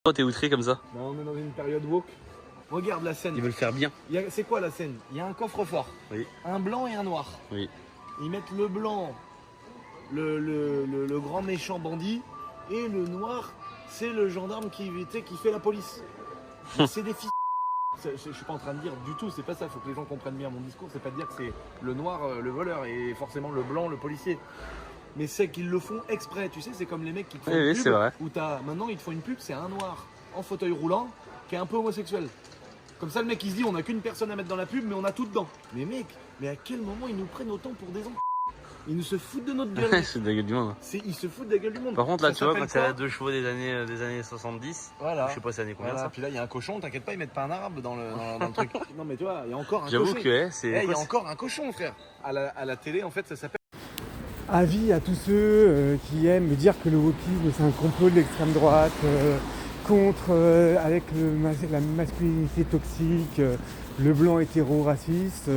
Toi t'es outré comme ça? Non, on est dans une période woke. Regarde la scène. Ils veulent faire bien. C'est quoi la scène? Il y a un coffre-fort. Oui. Un blanc et un noir. Oui. Ils mettent le blanc, le grand méchant bandit, et le noir, c'est le gendarme qui fait la police. C'est des fils. Je suis pas en train de dire du tout, c'est pas ça. Faut que les gens comprennent bien mon discours. C'est pas de dire que c'est le noir le voleur et forcément le blanc le policier. Mais c'est qu'ils le font exprès, tu sais, c'est comme les mecs qui te font une pub où maintenant ils te font une pub, c'est un noir en fauteuil roulant qui est un peu homosexuel. Comme ça le mec il se dit on a qu'une personne à mettre dans la pub mais on a tout dedans. Mais mec, mais à quel moment ils nous prennent autant pour des enfants? Ils nous se foutent de notre gueule. C'est de la gueule du monde. Ils se foutent de la gueule du monde. Par contre là tu vois quand il y a 2 chevaux des années 70, voilà. Je sais pas c'est années combien ça. Puis là il y a un cochon, t'inquiète pas ils mettent pas un arabe dans le truc. Non mais tu vois, il y a encore un cochon. J'avoue que c'est... Il y a encore un cochon frère. À la télé en fait ça s'appelle... Avis à tous ceux qui aiment dire que le wokisme c'est un complot de l'extrême droite contre avec la masculinité toxique, le blanc hétéro-raciste,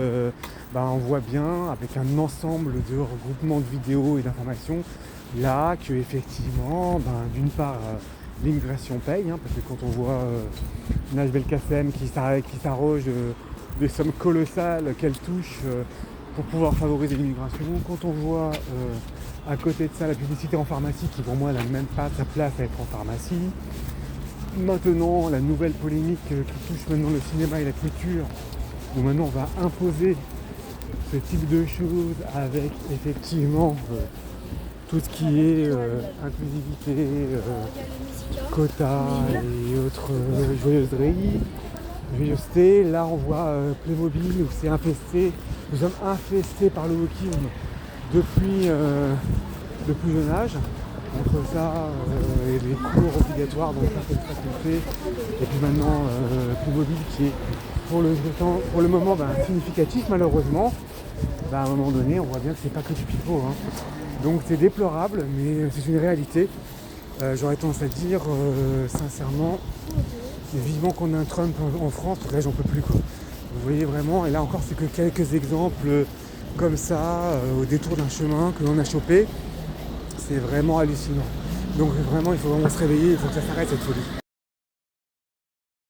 on voit bien avec un ensemble de regroupements de vidéos et d'informations là que effectivement d'une part l'immigration paye, parce que quand on voit Najm Belkacem qui s'arroge des sommes colossales qu'elle touche pour pouvoir favoriser l'immigration. Quand on voit à côté de ça la publicité en pharmacie qui pour moi n'a même pas sa place à être en pharmacie. Maintenant la nouvelle polémique qui touche maintenant le cinéma et la culture, où maintenant on va imposer ce type de choses avec effectivement tout ce qui est inclusivité, quota et autres joyeuseté. Là on voit Playmobil où c'est infesté. Nous sommes infestés par le wokisme depuis le plus jeune âge. Entre ça et les cours obligatoires dans certaines facultés. Et puis maintenant Playmobil qui est pour le moment significatif malheureusement. À un moment donné on voit bien que c'est pas que du pipeau. Donc c'est déplorable mais c'est une réalité. J'aurais tendance à dire sincèrement vivement qu'on a un Trump en France, parce que là j'en peux plus quoi. Vous voyez vraiment, et là encore c'est que quelques exemples comme ça, au détour d'un chemin que l'on a chopé. C'est vraiment hallucinant. Donc vraiment il faut vraiment se réveiller, il faut que ça s'arrête cette folie.